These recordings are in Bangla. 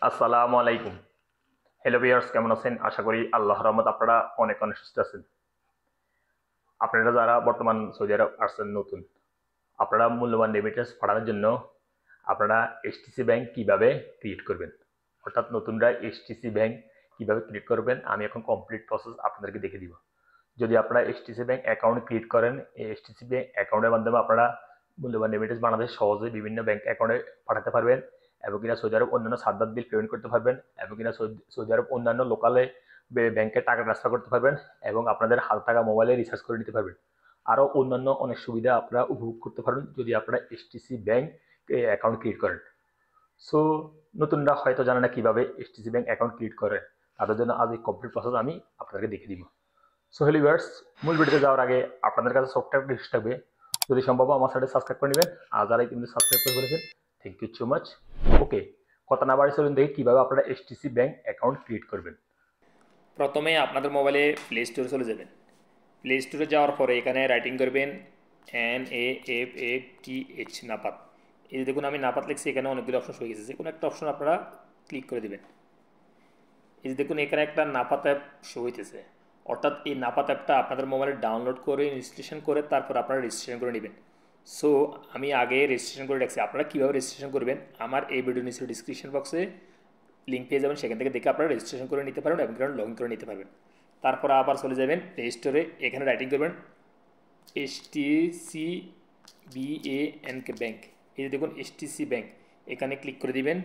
আসসালামু আলাইকুম। হ্যালো ভিউয়ার্স, কেমন আছেন? আশা করি আল্লাহর রহমত আপনারা অনেক অনেক সুস্থ আছেন। আপনারা যারা বর্তমান সৌদি আরব আসছেন নতুন, আপনারা মূল্যবান রেমিটেন্স পাঠানোর জন্য আপনারা এসটিসি ব্যাংক কিভাবে ক্রিয়েট করবেন, অর্থাৎ নতুনরা এসটিসি ব্যাংক কিভাবে ক্রিয়েট করবেন, আমি এখন কমপ্লিট প্রসেস আপনাদেরকে দেখে দিব। যদি আপনারা এসটিসি ব্যাংক অ্যাকাউন্ট ক্রিয়েট করেন, এই এসটিসি ব্যাংক অ্যাকাউন্টের মাধ্যমে আপনারা মূল্যবান রেমিটেন্স বাংলাদেশ সহজে বিভিন্ন ব্যাংক অ্যাকাউন্টে পাঠাতে পারবেন এবং কিনা সৌদি আরব অন্যান্য সাদ্দাত বিল পেমেন্ট করতে পারবেন এবং কিনা সৌদি আরব অন্যান্য লোকালে ব্যাংকে টাকা ট্রান্সফার করতে পারবেন এবং আপনাদের হাত টাকা মোবাইলে রিচার্জ করে নিতে পারবেন। আরও অন্যান্য অনেক সুবিধা আপনারা উপভোগ করতে পারবেন যদি আপনারা এসটিসি ব্যাংক অ্যাকাউন্ট ক্রিয়েট করেন। সো নতুনরা হয়তো জানে না কীভাবে এসটিসি ব্যাংক অ্যাকাউন্ট ক্রিয়েট করে, তাদের জন্য আজ এই কমপ্লিট প্রসেস আমি আপনাদেরকে দেখিয়ে দিব। সো হ্যালো ভিউয়ার্স, মূল ভিডিওতে যাওয়ার আগে আপনাদের কাছে সফটওয়্যার রিকোয়েস্ট থাকবে, যদি সম্ভব আমার সাথে সাবস্ক্রাইব করে নেবেন। আর যারা কিন্তু সাবস্ক্রাইব করে ফেলেছেন, থ্যাংক ইউ সো মাচ। ওকে, কথা না বাড়ি চলুন দেখি কীভাবে আপনারা এসটিসি ব্যাংক অ্যাকাউন্ট ক্রিয়েট করবেন। প্রথমে আপনাদের মোবাইলে প্লে স্টোরে চলে যাবেন। প্লে স্টোরে যাওয়ার পরে এখানে রাইটিং করবেন NAFATH, নাপাত। এই যে দেখুন আমি নাপাত লিখছি, এখানে অনেকগুলো অপশন হয়ে গেছে, যে কোনো একটা অপশন আপনারা ক্লিক করে দেবেন। এই যে দেখুন এখানে একটা নাপাত অ্যাপ শো হইতেছে, অর্থাৎ এই নাপাত অ্যাপটা আপনাদের মোবাইলে ডাউনলোড করে ইনস্টলেশন করে তারপর আপনারা রেজিস্ট্রেশন করে নেবেন। সো আমি আগে রেজিস্ট্রেশন করে রাখছি, আপনারা কীভাবে রেজিস্ট্রেশন করবেন আমার এই ভিডিও নিচে ডিসক্রিপশন বক্সে লিঙ্ক পেয়ে যাবেন, সেখান থেকে দেখে আপনারা রেজিস্ট্রেশন করে নিতে পারবেন এবং লগ ইন করে নিতে পারবেন। তারপর আবার চলে যাবেন প্লে স্টোরে, এখানে রাইটিং করবেন HTCBANK ব্যাংক। এই যে দেখুন HTC ব্যাংক, এখানে ক্লিক করে দিবেন।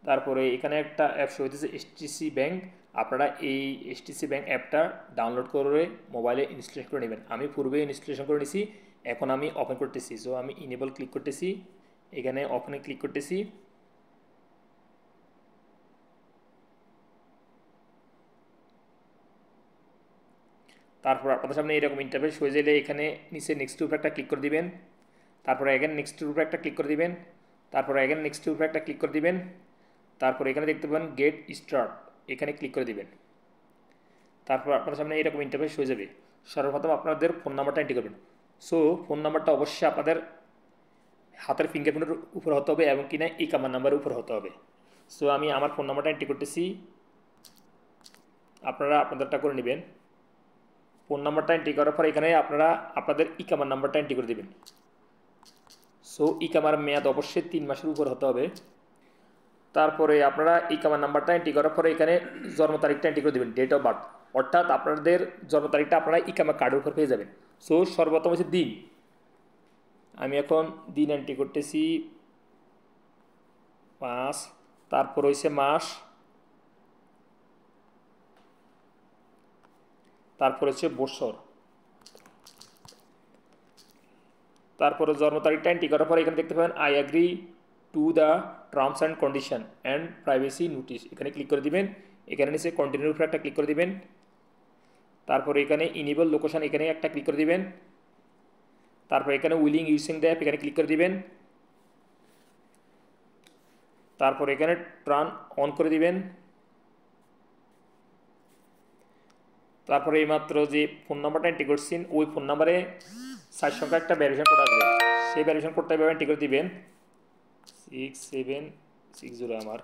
তারপরে এখানে একটা অ্যাপ শো হইতেছে HTC ব্যাংক, আপনারা এই HTC ব্যাংক অ্যাপটা ডাউনলোড করে মোবাইলে ইনস্টলেশন করে নেবেন। আমি পূর্বে ইনস্টলেশন করে নিছি, এখন আমি ওপেন করতেছি। সো আমি ইনেবল ক্লিক করতেছি, এখানে ওপেনে ক্লিক করতেছি। তারপর আপনাদের সামনে এরকম ইন্টারফেস হয়ে গেলে এখানে নিচে নেক্সট উপরে একটা ক্লিক করে দিবেন। তারপরে এগেন নেক্সট উপরে একটা ক্লিক করে দিবেন। তারপরে এগেন নেক্সট উপরে একটা ক্লিক করে দিবেন। তারপর এখানে দেখতে পাবেন গেট স্টার্ট, এখানে ক্লিক করে দিবেন। তারপর আপনাদের সামনে এরকম ইন্টারফেস হয়ে যাবে। সর্বপ্রথম আপনাদের ফোন নাম্বারটা এন্ট্রি করবেন। সো ফোন নাম্বারটা অবশ্যই আপনাদের হাতের ফিঙ্গারপ্রিন্টের উপর হতে হবে এবং কিনা ইকামার নাম্বারের উপর হতে হবে। সো আমি আমার ফোন নাম্বারটা এন্ট্রি করতেছি, আপনারা আপনাদেরটা করে নেবেন। ফোন নাম্বারটা এন্ট্রি করার পর এখানে আপনারা আপনাদের ইকামার নাম্বারটা এন্ট্রি করে দেবেন। সো ইকামার মেয়াদ অবশ্যই 3 মাসের উপর হতে হবে। তারপরে আপনারা ইকামার নাম্বারটা এন্ট্রি করার পরে এখানে জন্ম তারিখটা এন্ট্রি করে দেবেন, ডেট অফ বার্থ, অর্থাৎ আপনাদের জন্ম তারিখটা আপনারা ইকামা কার্ডের উপর পেয়ে যাবেন। সো সর্বপ্রথম হচ্ছে দিন, আমি এখন দিন এন্ট্রি করতেছি 5, তারপর হচ্ছে মাস, তারপর হচ্ছে বছর, তারপরে জন্ম তারিখটা এন্ট্রি করার পরে এখানে দেখতে পাবেন I agree to the terms and condition and privacy notice, এখানে ক্লিক করে দিবেন। এখানে নিচে কন্টিনিউর উপরে একটা ক্লিক করে দিবেন। তারপরে এখানে ইনেবল লোকেশন, এখানে একটা ক্লিক করে দিবেন। তারপর এখানে উইলিং ইউজিং দ্য অ্যাপ, এখানে ক্লিক করে দিবেন। তারপর এখানে টার্ন অন করে দিবেন। তারপরে এইমাত্র যে ফোন নাম্বারটা এন্ট্রি করছেন ওই ফোন নাম্বারে 4 সংখ্যা একটা ভ্যারিয়েশন কোড আসবে, সেই ভ্যারিয়েশন কোডটা এভাবে এন্ট্রি করে দিবেন 6760 আমার।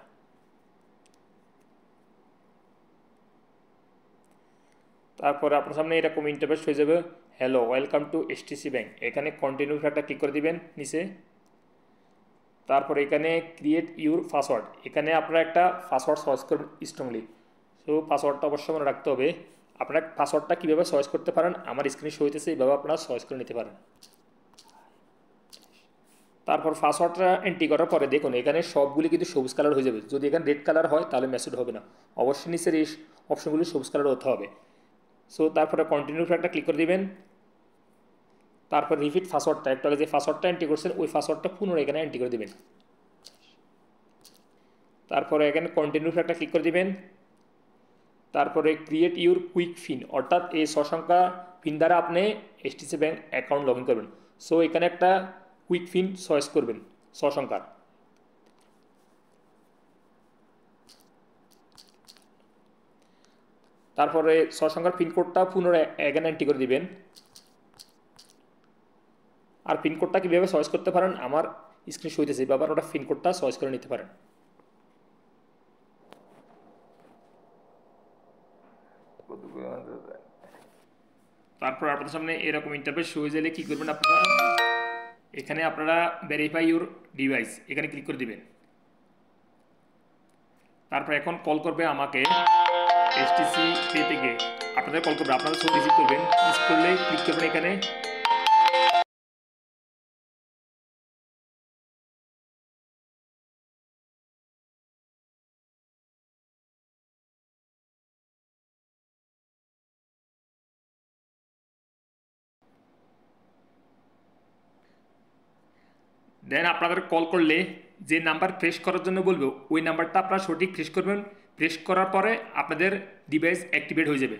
তারপরে আপনার সামনে এরকম ইন্টারফেস হয়ে যাবে, hello welcome to STC bank, এখানে কন্টিনিউ একটা ক্লিক করে দিবেন নিচে। তারপরে এখানে ক্রিয়েট ইউর পাসওয়ার্ড, এখানে আপনারা একটা পাসওয়ার্ড চয়েস করবেন স্ট্রংলি। সো পাসওয়ার্ডটা অবশ্যই মনে রাখতে হবে। আপনারা পাসওয়ার্ডটা কীভাবে চয়েস করতে পারেন আমার স্ক্রিনে শো হইতেছে, এইভাবে আপনারা চয়েস করে নিতে পারেন। তারপর পাসওয়ার্ডটা এন্ট্রি করার পরে দেখুন এখানে সবগুলি কিন্তু সবুজ কালার হয়ে যাবে, যদি এখানে রেড কালার হয় তাহলে মেসেজ হবে না, অবশ্যই নিচের এই অপশনগুলি সবুজ কালার হতে হবে। সো তারপরে কন্টিনিউ একটা ক্লিক করে দিবেন। তারপর রিপিট পাসওয়ার্ডটা, একটু আগে যে পাসওয়ার্ডটা এন্ট্রি করছেন ওই পাসওয়ার্ডটা পুনরায় এখানে এন্ট্রি করে দিবেন। তারপরে এখানে কন্টিনিউ একটা ক্লিক করে দিবেন। তারপরে ক্রিয়েট ইউর কুইক পিন, অর্থাৎ এই 6 সংখ্যা পিন দ্বারা আপনি STC bank account log in করবেন। সো এখানে একটা কুইক পিন চয়েস করবেন 6 সংখ্যার। তারপরে 6 সংখ্যার পিনকোডটা পুনরায় এখানে এন্ট্রি করে দিবেন। আর পিনকোডটা কীভাবে চয়েস করতে পারেন আমার স্ক্রিন শো হইতেছে, বাবার ওটা পিনকোডটা চয়েস করে নিতে পারেন। তারপর আপনাদের সামনে এরকম ইন্টারফেস শো হয়ে গেলে কী করবেন আপনারা, এখানে আপনারা ভেরিফাই ইউর ডিভাইস এখানে ক্লিক করে দিবেন। তারপর এখন কল করবে আমাকে HTC পে থেকে, আপনাদের কল করবে, আপনারা সব রিসিভ করবেন। রিসিভ করলে ক্লিক করবেন এখানে। দেন আপনাদের কল করলে যে নাম্বার প্রেস করার জন্য বলবো ওই নাম্বারটা আপনারা সঠিক প্রেস করবেন। প্রেস করার পরে আপনাদের ডিভাইস অ্যাক্টিভেট হয়ে যাবে।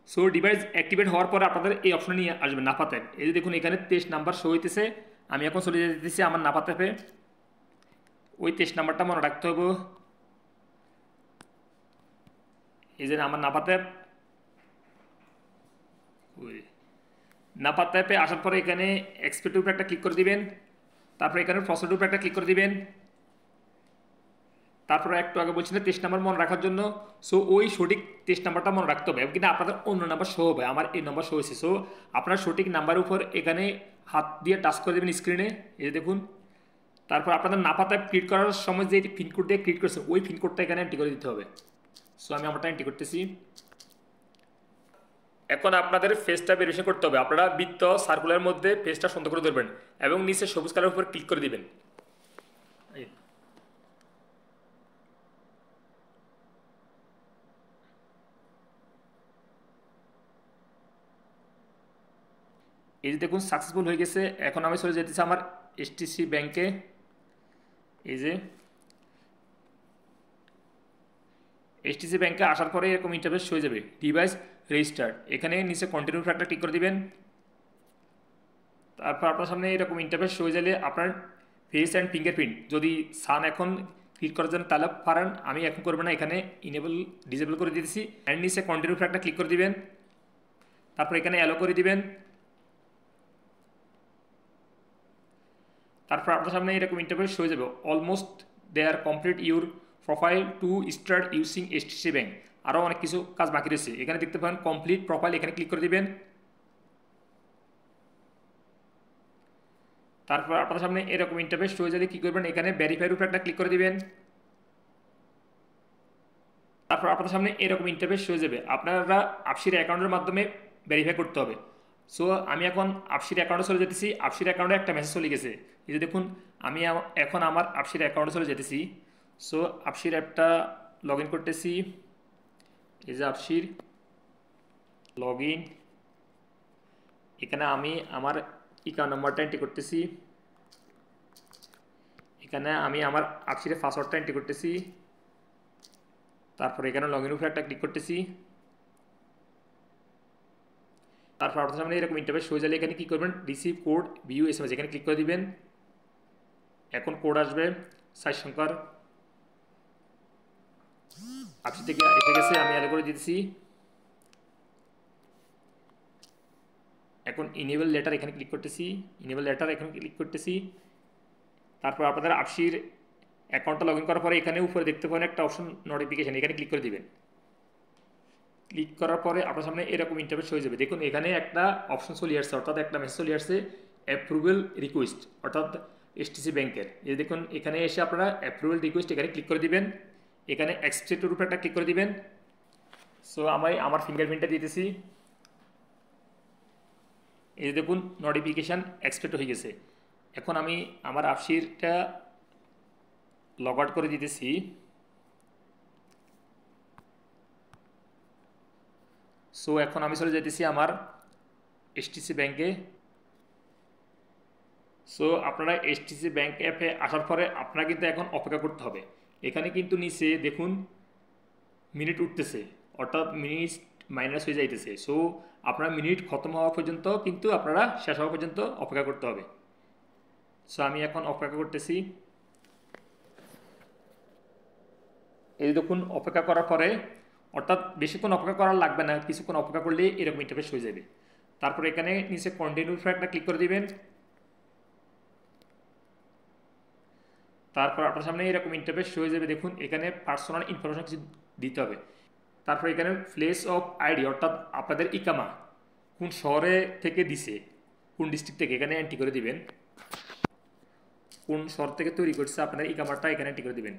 সো ডিভাইস অ্যাক্টিভেট হওয়ার পরে আপনাদের এই অপশনে নিয়ে আসবে নাফাত অ্যাপ। এই যে দেখুন এখানে 23 নাম্বার শো হইতেছে। আমি এখন চলে যেতেছি আমার নাফাত অ্যাপে। ওই 23 নাম্বারটা মনে রাখতে হবে। এই যে আমার নাফাত অ্যাপ, ওই নাফাত অ্যাপে আসার পরে এখানে এক্সপেক্টের উপরে একটা ক্লিক করে দিবেন। তারপরে এখানে প্রসেসের উপরে একটা ক্লিক করে দিবেন। তারপরে একটু আগে বলছিলেন 23 নাম্বার মনে রাখার জন্য। সো ওই সঠিক 23 নাম্বারটা মনে রাখতে হবে, কিন্তু আপনাদের অন্য নাম্বার শো হবে। আমার এই নাম্বার শো হয়েছে। সো আপনার সঠিক নাম্বারের উপর এখানে হাত দিয়ে টাচ করে দেবেন স্ক্রিনে, এই যে দেখুন। তারপর আপনাদের নাফাত অ্যাপ ক্রিয়েট করার সময় যে পিনকোড দিয়ে ক্রিয়েট করেছে ওই পিনকোডটা এখানে এন্ট্রি করে দিতে হবে। সো আমি আমারটা এন্ট্রি করতেছি। এখন আপনাদের ফেসটা ভেরিফিকেশন করতে হবে। আপনারা বৃত্ত সার্কুলার মধ্যে ফেসটা সুন্দর করে ধরবেন এবং নিচে সবুজ কালারের উপর ক্লিক করে দিবেন। এই যে দেখুন সাকসেসফুল হয়ে গেছে। এখন আমি চলে যেতেছি আমার HTC ব্যাংকে। এই যে HTC ব্যাংকে আসার পরে এরকম ইন্টারফেস হয়ে যাবে, ডিভাইস রেজিস্টার্ড। এখানে নিচে কন্টিনিউ একটা ক্লিক করে দিবেন। তারপর আপনার সামনে এরকম ইন্টারফেস হয়ে গেলে আপনার ফেস অ্যান্ড ফিঙ্গারপ্রিন্ট যদি সান এখন ক্লিক করার জন্য তাহলে পারেন। আমি এখন করবো না, এখানে ইনেবল ডিসেবল করে দিতেছি। অ্যান্ড নিচে কন্টিনিউ একটা ক্লিক করে দিবেন। তারপর এখানে অ্যালো করে দিবেন। তারপর আপনার সামনে এরকম ইন্টারফেস হয়ে যাবে, almost they are complete your profile to start using HTC bank. আরও অনেক কিছু কাজ বাকি রয়েছে। এখানে দেখতে পাবেন কমপ্লিট প্রোফাইল, এখানে ক্লিক করে দিবেন। তারপর আপনার সামনে এরকম ইন্টারফেস হয়ে যাবে, কী করবেন এখানে ভেরিফাইয়ের উপর একটা ক্লিক করে দিবেন। তারপর আপনার সামনে এরকম ইন্টারফেস হয়ে যাবে, আপনারা আপসির অ্যাকাউন্টের মাধ্যমে ভেরিফাই করতে হবে। সো আমি এখন আপসির অ্যাকাউন্টে চলে যেতেছি। আপসির অ্যাকাউন্টে একটা মেসেজ চলে গেছে, এই যে দেখুন। আমি এখন আমার আপসির অ্যাকাউন্টে চলে যেতেছি। সো আপসির অ্যাপটা লগ ইন করতেছি। এই যে আপসির লগ ইন, এখানে আমি আমার অ্যাকাউন্ট নাম্বারটা এন্ট্রি করতেছি। এখানে আমি আমার আপসিরের পাসওয়ার্ডটা এন্ট্রি করতেছি। তারপর এখানে লগ ইন উপরে একটা ক্লিক করতেছি। তারপর আপনার সামনে এরকম ইন্টারফেস হয়ে গেলে এখানে কী করবেন, রিসিভ কোড ভিউ SMS এখানে ক্লিক করে দিবেন। এখন কোড আসবে 4 সংখ্যার। আপসি থেকে এসে গেছে, আমি অ্যালো করে দিতেছি। এখন ইনেবল লেটার এখানে ক্লিক করতেছি। ইনেবল লেটার এখানে ক্লিক করতেছি। তারপর আপনাদের আপসির অ্যাকাউন্টটা লগ ইন করার পরে এখানে উপরে দেখতে পাবেন একটা অপশন নোটিফিকেশন, এখানে ক্লিক করে দিবেন। ক্লিক করার পরে আপনার সামনে এরকম ইন্টারফেস হয়ে যাবে। দেখুন এখানে একটা অপশন চলে আসছে, অর্থাৎ একটা মেসেজ চলে আসছে, অ্যাপ্রুভেল রিকোয়েস্ট, অর্থাৎ HTC ব্যাংকের। এই দেখুন এখানে এসে আপনারা অ্যাপ্রুভেল রিকোয়েস্ট এখানে ক্লিক করে দিবেন। এখানে এক্সপেক্টের উপরে একটা ক্লিক করে দিবেন। সো আমি আমার ফিঙ্গারপ্রিন্টটা দিতেছি। এই দেখুন নোটিফিকেশান এক্সপেক্ট হয়ে গেছে। এখন আমি আমার আপসিরটা লগ আউট করে দিতেছি। সো এখন আমি চলে যেতেছি আমার HTC ব্যাংকে। সো আপনারা HTC ব্যাংক অ্যাপে আসার পরে আপনারা কিন্তু এখন অপেক্ষা করতে হবে। এখানে কিন্তু নিচে দেখুন মিনিট উঠতেছে, অর্থাৎ মিনিট মাইনাস হয়ে যাইতেছে। সো আপনার মিনিট খতম হওয়া পর্যন্ত কিন্তু আপনারা শেষ হওয়া পর্যন্ত অপেক্ষা করতে হবে। সো আমি এখন অপেক্ষা করতেছি। এই দেখুন অপেক্ষা করার পরে, অর্থাৎ বেশিক্ষণ অপেক্ষা করার লাগবে না, কিছুক্ষণ অপেক্ষা করলেই এরকম ইন্টারফেস হয়ে যাবে। তারপর এখানে নিচে কন্টিনিউ একটা ক্লিক করে দিবেন। তারপর আপনার সামনে এরকম ইন্টারফেস হয়ে যাবে। দেখুন এখানে পার্সোনাল ইনফরমেশন কিছু দিতে হবে। তারপর এখানে প্লেস অফ আইডি অর্থাৎ আপনাদের ইকামা কোন শহরে থেকে দিছে, কোন ডিস্ট্রিক্ট থেকে, এখানে এন্ট্রি করে দিবেন। কোন শহর থেকে তৈরি করছে আপনার ইকামাটা এখানে এন্ট্রি করে দিবেন।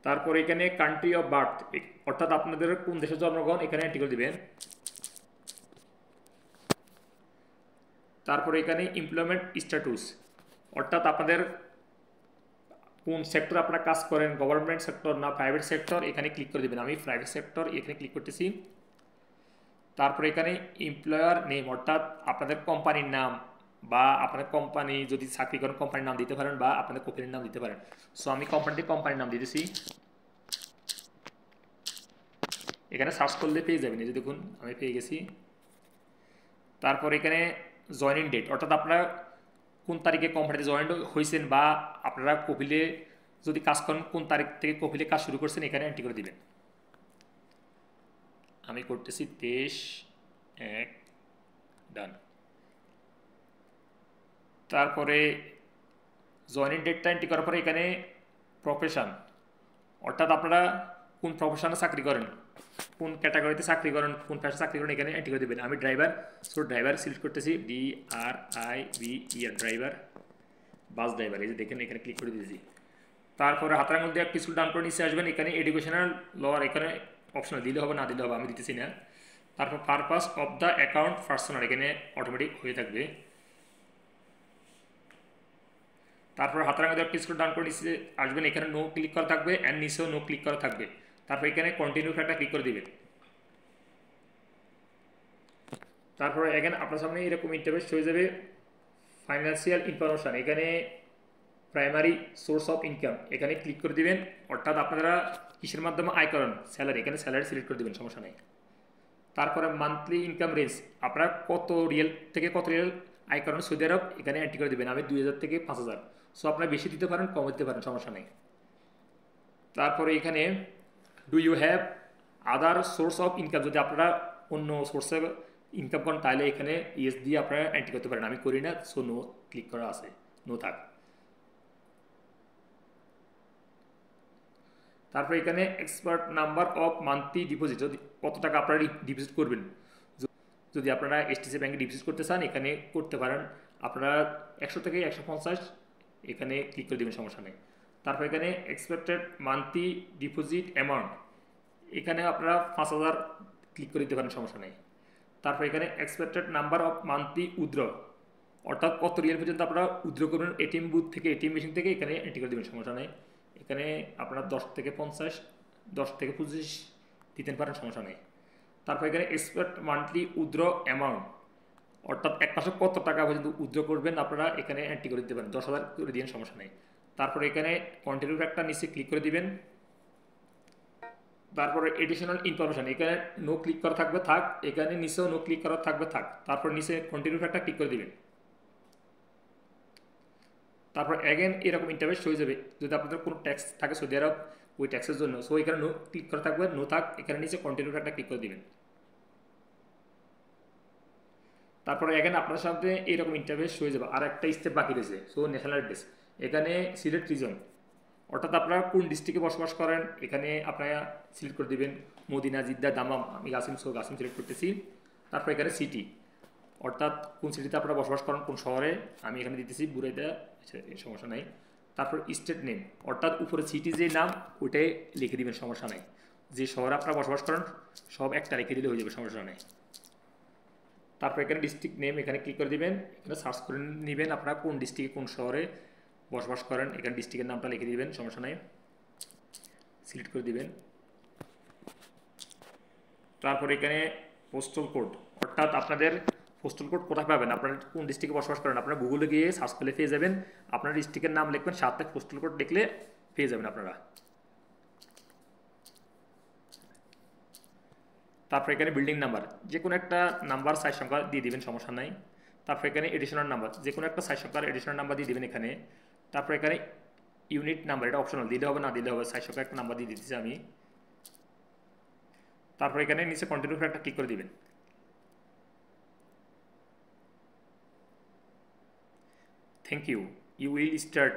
তারপর এখানে কান্ট্রি অফ বার্থ অর্থাৎ আপনাদের কোন দেশে জন্মগ্রহণ এখানে এন্ট্রি করে দিবেন। তারপর এখানে এমপ্লয়মেন্ট স্ট্যাটাস অর্থাৎ আপনাদের কোন সেক্টর আপনারা কাজ করেন, গভর্নমেন্ট সেক্টর না প্রাইভেট সেক্টর, এখানে ক্লিক করে দেবেন। আমি প্রাইভেট সেক্টর এখানে ক্লিক করতেছি। তারপর এখানে এমপ্লয়ার নেম অর্থাৎ আপনাদের কোম্পানির নাম বা আপনাদের কোম্পানি যদি চাকরি করেন কোম্পানির নাম দিতে পারেন বা আপনাদের কোম্পানির নাম দিতে পারেন। সো আমি কোম্পানির নাম দিতেছি। এখানে সার্চ করলে পেয়ে যাবেন, এই যে দেখুন আমি পেয়ে গেছি। তারপর এখানে জয়েনিং ডেট অর্থাৎ আপনারা কোন তারিখে কোম্পানিতে জয়েন হয়েছেন বা আপনারা কপিলে যদি কাজ করেন কোন তারিখ থেকে কপিলে কাজ শুরু করছেন এখানে এন্ট্রি করে দিবেন। আমি করতেছি 23/1 ডান। তারপরে জয়েনিং ডেটটা এন্ট্রি করার পরে এখানে প্রফেশন অর্থাৎ আপনারা কোন প্রফেশনে চাকরি করেন, কোন ক্যাটাগরিতে চাকরি করেন, কোন পেশায় চাকরি করেন এখানে এন্ট্রি করে দেবেন। আমি ড্রাইভার, সো ড্রাইভার সিলেক্ট করতেছি, DRIVER ড্রাইভার, বাস ড্রাইভার, এই যে দেখেন এখানে ক্লিক করে দিয়েছি। তারপরে হাতের আঙুল দিয়ে কিছু ডান করে নিচে আসবেন, এখানে এডুকেশনাল লওয়ার এখানে অপশনাল দিলে হবে না দিলে হবে, আমি দিতেছি না। তারপর purpose of the account personal এখানে অটোমেটিক হয়ে থাকবে। তারপর হাতের আঙুল দিয়ে কিছু ডান করে নিচে আসবেন, এখানে নো ক্লিক করা থাকবে অ্যান্ড নিচেও নো ক্লিক করা থাকবে। তারপর এখানে কন্টিনিউ একটা ক্লিক করে দিবেন। তারপরে এখানে আপনার সামনে এরকম ইন্টারফেস হয়ে যাবে। ফাইন্যান্সিয়াল ইনফরমেশান এখানে প্রাইমারি সোর্স অফ ইনকাম এখানে ক্লিক করে দিবেন অর্থাৎ আপনারা কিসের মাধ্যমে আয় করেন, স্যালারি, এখানে স্যালারি সিলেক্ট করে দেবেন, সমস্যা নেই। তারপরে মান্থলি ইনকাম রেঞ্জ আপনারা কত রিয়েল থেকে কত রিয়েল আয় করেন সৌদি আরব এখানে এন্ট্রি করে দেবেন। আমি 2000 থেকে 5000, সো আপনারা বেশি দিতে পারেন কম দিতে পারেন, সমস্যা নেই। তারপরে এখানে do you have other source of income, যদি আপনারা অন্য সোর্সে ইনকাম করেন তাহলে এখানে ইয়েস দিয়ে আপনারা এন্ট্রি করতে পারেন। আমি করি না, সো নো ক্লিক করা আছে, নো থাক। তারপরে এখানে expert number of monthly deposit, যদি কত টাকা আপনারা ডিপোজিট করবেন, যদি আপনারা STC ব্যাংকে ডিপোজিট করতে চান এখানে করতে পারেন। আপনারা 100 থেকে 150 এখানে ক্লিক করে দেবেন, সমস্যা নেই। তারপর এখানে এক্সপেক্টেড মান্থলি ডিপোজিট অ্যামাউন্ট এখানে আপনারা 5000 ক্লিক করে দিতে পারেন, সমস্যা নেই। তারপর এখানে expected number of monthly withdraw অর্থাৎ কত রিয়াল পর্যন্ত আপনারা উইথড্র করবেন এটিএম বুথ থেকে, এটিএম মেশিন থেকে, এখানে এন্ট্রি করে দেবেন, সমস্যা নেই। এখানে আপনারা 10 থেকে 50, 10 থেকে 25 দিতে পারেন, সমস্যা নেই। তারপর এখানে এক্সপেক্ট মান্থলি উইথড্র অ্যামাউন্ট অর্থাৎ এক মাসে কত টাকা পর্যন্ত উইথড্র করবেন আপনারা এখানে এন্ট্রি করে দিতে পারেন, 10,000 করে দিন, সমস্যা নেই। তারপরে এখানে কন্টিনিউ একটা নিচে ক্লিক করে দিবেন। তারপরে এডিশনাল ইনফরমেশন এখানে নো ক্লিক করা থাকবে, থাক। এখানে নিচেও নো ক্লিক করা থাকবে, থাক। তারপর নিচে কন্টিনিউ একটা ক্লিক করে দিবেন। তারপর অ্যাগেন এরকম ইন্টারফেস হয়ে যাবে। যদি আপনাদের কোনো ট্যাক্স থাকে সৌদি আরব ওই ট্যাক্সের জন্য, সো এখানে নো ক্লিক করা থাকবে, নো থাক। এখানে নিচে কন্টিনিউ একটা ক্লিক করে দিবেন। তারপরে এখানে আপনার সাথে এইরকম ইন্টারফেস হয়ে যাবে। আর একটা স্টেপ বাকি রয়েছে, সো ন্যাশনাল অ্যাড্রেস এখানে সিলেক্ট রিজন অর্থাৎ আপনারা কোন ডিস্ট্রিক্টে বসবাস করেন এখানে আপনারা সিলেক্ট করে দেবেন। মদিনা, জিদ্দা, দামাম, আমি গাসিম, সো গাসিম সিলেক্ট করতেছি। তারপর এখানে সিটি অর্থাৎ কোন সিটিতে আপনারা বসবাস করেন, কোন শহরে, আমি এখানে দিতেছি বুরাইদা, সমস্যা নাই। তারপর স্টেট নেম অর্থাৎ উপরে সিটি যে নাম ওইটাই লিখে দিবেন, সমস্যা নাই। যে শহরে আপনারা বসবাস করেন সব একটা লিখে দিলে হয়ে যাবে, সমস্যা নেই। তারপর এখানে ডিস্ট্রিক্ট নেম এখানে ক্লিক করে দিবেন। এখানে সার্চ করে নেবেন আপনারা কোন ডিস্ট্রিক্টে কোন শহরে বসবাস করেন, এখানে ডিস্ট্রিক্টের নামটা লিখে দিবেন, সমস্যা নাই, সিলেক্ট করে দিবেন। তারপর এখানে পোস্টাল কোড অর্থাৎ আপনাদের পোস্টাল কোড কোথায় পাবেন, আপনারা কোন ডিস্ট্রিক্টে বসবাস করেন আপনারা গুগলে গিয়ে সার্চ করলে পেয়ে যাবেন। আপনার ডিস্ট্রিক্টের নাম লিখবেন, সাথে পোস্টাল কোড লিখলে পেয়ে যাবেন আপনারা। তারপর এখানে বিল্ডিং নাম্বার যে কোনো একটা নাম্বার 4 সংখ্যা দিয়ে দিবেন, সমস্যা নাই। তারপর এখানে এডিশনাল নাম্বার যে কোনো একটা 4 সংখ্যার এডিশনাল নাম্বার দিয়ে দিবেন এখানে। তারপর এখানে ইউনিট নাম্বার এটা অপশনাল, দিলে হবে না দিলে হবে, 4 সংখ্যা একটা নাম্বার দিয়ে দিতেছি আমি। তারপর এখানে নিচে কন্টিনিউ একটা ক্লিক করে দিবেন। Thank you. you will start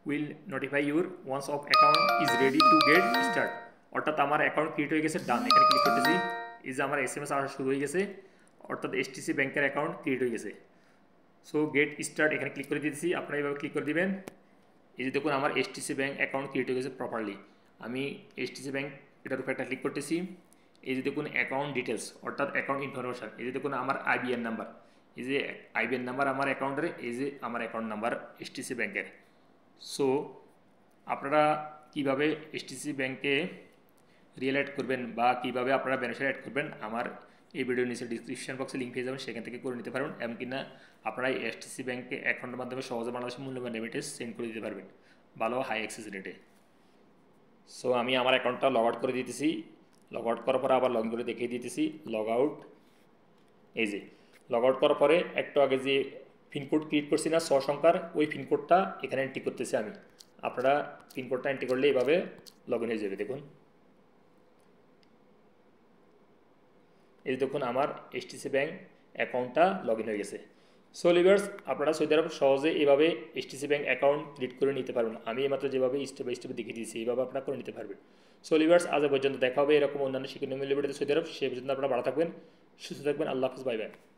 will notify your once of account is ready to get start অর্থাৎ আমার অ্যাকাউন্ট ক্রিয়েট হয়ে গেছে ডান এখানে ক্লিক করতেছি এই যে আমার এসএমএস আসা শুরু হয়ে গেছে অর্থাৎ এসটিসি ব্যাংকের অ্যাকাউন্ট ক্রিয়েট হয়ে গেছে সো গেট স্টার্ট এখানে ক্লিক করে দিতেছি আপনারা এইভাবে ক্লিক করে দিবেন এই যে দেখুন আমার এসটিসি ব্যাংক অ্যাকাউন্ট ক্রিয়েট হয়ে গেছে প্রপারলি আমি এসটিসি ব্যাংক এটার উপর একটা ক্লিক করতেছি এই যে দেখুন অ্যাকাউন্ট ডিটেলস অর্থাৎ অ্যাকাউন্ট ইনফরমেশন এই যে দেখুন আমার আইবিএন নাম্বার এই যে আইবিএন নাম্বার আমার অ্যাকাউন্টের এই যে আমার অ্যাকাউন্ট নাম্বার এসটিসি ব্যাংকের সো আপনারা কীভাবে এসটিসি ব্যাংকে রিয়েল অ্যাড করবেন বা কীভাবে আপনারা বেনিফিশিয়ারি অ্যাড করবেন আমার এই ভিডিওর নিচে ডিসক্রিপশন বক্সে লিঙ্ক পেয়ে যাবেন সেখান থেকে করে নিতে পারবেন এমনকি না আপনারা এসটিসি ব্যাংকে অ্যাকাউন্টের মাধ্যমে সহজে বাংলাদেশের মূল্যবান রেমিটেন্স সেন্ড করে দিতে পারবেন ভালো হাই অ্যাক্সেস রেটে সো আমি আমার অ্যাকাউন্টটা লগ আউট করে দিতেছি লগ আউট করার পরে আবার লগ ইন করে দেখিয়ে দিতেছি লগ আউট এই যে লগ আউট করার পরে একটু আগে যে পিনকোড ক্রিয়েট করছি না 6 সংখ্যার ওই পিনকোডটা এখানে এন্ট্রি করতেছি আমি আপনারা পিনকোডটা এন্ট্রি করলে এইভাবে লগ ইন হয়ে যাবে দেখুন এই দেখুন আমার এসটিসি ব্যাংক অ্যাকাউন্টটা লগ ইন হয়ে গেছে সো লিভার্স আপনারা সৌদি আরব সহজে এইভাবে এসটিসি ব্যাংক অ্যাকাউন্ট ক্রিয়েট করে নিতে পারবেন আমি এইমাত্র যেভাবে স্টেপ বাই স্টেপ দেখিয়ে দিয়েছি এইভাবে আপনারা করে নিতে পারবেন সো লিভার্স আজ পর্যন্ত দেখা হবে এরকম অন্যান্য শিক্ষণীয় ভিডিওতে সৌদি আরব সে পর্যন্ত আপনারা ভালো থাকবেন সুস্থ থাকবেন আল্লাহ হাফিজ বাই বাই